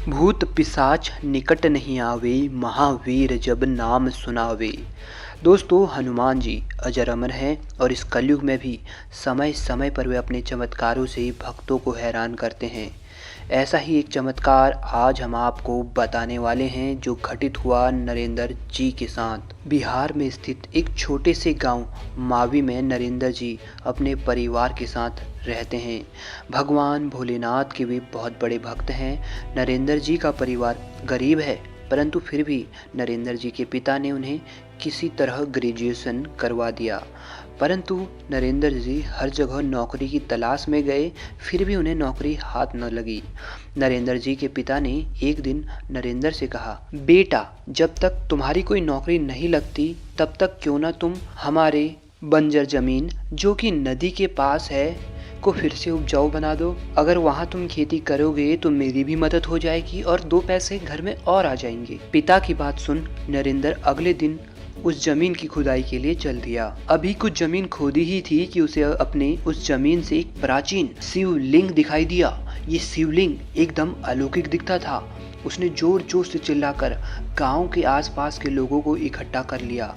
भूत पिशाच निकट नहीं आवे, महावीर जब नाम सुनावे। दोस्तों, हनुमान जी अजर अमर हैं और इस कलयुग में भी समय समय पर वे अपने चमत्कारों से भक्तों को हैरान करते हैं। ऐसा ही एक चमत्कार आज हम आपको बताने वाले हैं जो घटित हुआ नरेंद्र जी के साथ। बिहार में स्थित एक छोटे से गांव मावी में नरेंद्र जी अपने परिवार के साथ रहते हैं। भगवान भोलेनाथ के भी बहुत बड़े भक्त हैं। नरेंद्र जी का परिवार गरीब है, परंतु फिर भी नरेंद्र जी के पिता ने उन्हें किसी तरह ग्रेजुएशन करवा दिया। परंतु नरेंद्र जी हर जगह नौकरी की तलाश में गए, फिर भी उन्हें नौकरी हाथ न लगी। नरेंद्र जी के पिता ने एक दिन नरेंद्र से कहा, बेटा, जब तक तुम्हारी कोई नौकरी नहीं लगती तब तक क्यों ना तुम हमारे बंजर जमीन जो कि नदी के पास है को फिर से उपजाऊ बना दो। अगर वहाँ तुम खेती करोगे तो मेरी भी मदद हो जाएगी और दो पैसे घर में और आ जाएंगे। पिता की बात सुन नरेंद्र अगले दिन उस जमीन की खुदाई के लिए चल दिया। अभी कुछ जमीन खोदी ही थी कि उसे अपने उस जमीन से एक प्राचीन शिवलिंग दिखाई दिया। ये शिवलिंग एकदम अलौकिक दिखता था। उसने जोर जोर से चिल्लाकर गांव के आसपास के लोगों को इकट्ठा कर लिया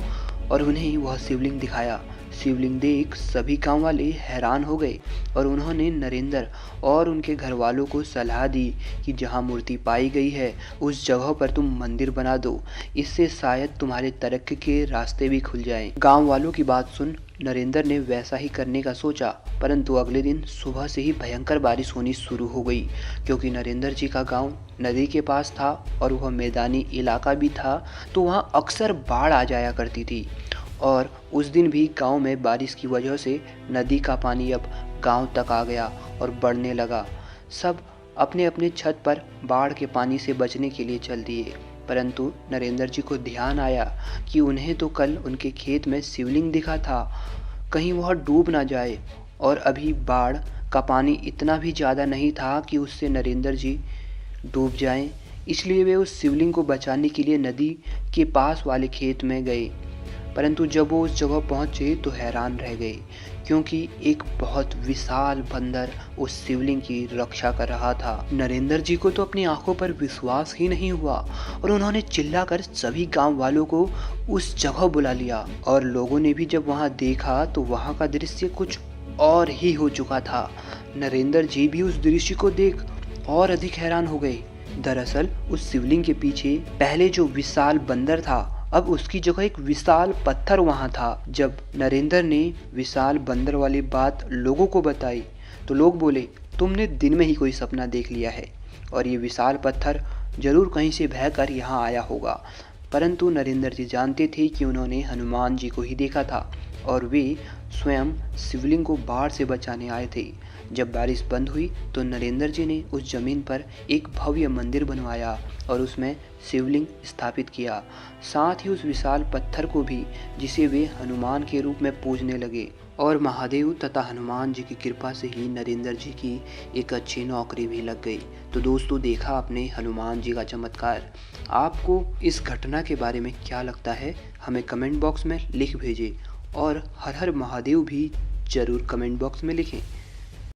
और उन्हें वह शिवलिंग दिखाया। शिवलिंग देख सभी गांव वाले हैरान हो गए और उन्होंने नरेंद्र और उनके घर वालों को सलाह दी कि जहां मूर्ति पाई गई है उस जगह पर तुम मंदिर बना दो। इससे शायद तुम्हारे तरक्की के रास्ते भी खुल जाएं। गांव वालों की बात सुन नरेंद्र ने वैसा ही करने का सोचा, परंतु अगले दिन सुबह से ही भयंकर बारिश होनी शुरू हो गई। क्योंकि नरेंद्र जी का गांव नदी के पास था और वह मैदानी इलाका भी था, तो वहां अक्सर बाढ़ आ जाया करती थी। और उस दिन भी गांव में बारिश की वजह से नदी का पानी अब गांव तक आ गया और बढ़ने लगा। सब अपने अपने छत पर बाढ़ के पानी से बचने के लिए चल दिए, परंतु नरेंद्र जी को ध्यान आया कि उन्हें तो कल उनके खेत में शिवलिंग दिखा था, कहीं वह डूब ना जाए। और अभी बाढ़ का पानी इतना भी ज़्यादा नहीं था कि उससे नरेंद्र जी डूब जाएं। इसलिए वे उस शिवलिंग को बचाने के लिए नदी के पास वाले खेत में गए। परंतु जब वो उस जगह पहुंचे तो हैरान रह गए, क्योंकि एक बहुत विशाल बंदर उस शिवलिंग की रक्षा कर रहा था। नरेंद्र जी को तो अपनी आंखों पर विश्वास ही नहीं हुआ और उन्होंने चिल्लाकर सभी गांव वालों को उस जगह बुला लिया। और लोगों ने भी जब वहां देखा तो वहां का दृश्य कुछ और ही हो चुका था। नरेंद्र जी भी उस दृश्य को देख और अधिक हैरान हो गए। दरअसल उस शिवलिंग के पीछे पहले जो विशाल बंदर था, अब उसकी जगह एक विशाल पत्थर वहां था। जब नरेंद्र ने विशाल बंदर वाली बात लोगों को बताई तो लोग बोले, तुमने दिन में ही कोई सपना देख लिया है और ये विशाल पत्थर जरूर कहीं से बहकर यहाँ आया होगा। परंतु नरेंद्र जी जानते थे कि उन्होंने हनुमान जी को ही देखा था और वे स्वयं शिवलिंग को बाढ़ से बचाने आए थे। जब बारिश बंद हुई तो नरेंद्र जी ने उस जमीन पर एक भव्य मंदिर बनवाया और उसमें शिवलिंग स्थापित किया। साथ ही उस विशाल पत्थर को भी, जिसे वे हनुमान के रूप में पूजने लगे। और महादेव तथा हनुमान जी की कृपा से ही नरेंद्र जी की एक अच्छी नौकरी भी लग गई। तो दोस्तों, देखा आपने हनुमान जी का चमत्कार। आपको इस घटना के बारे में क्या लगता है, हमें कमेंट बॉक्स में लिख भेजें और हर हर महादेव भी जरूर कमेंट बॉक्स में लिखें।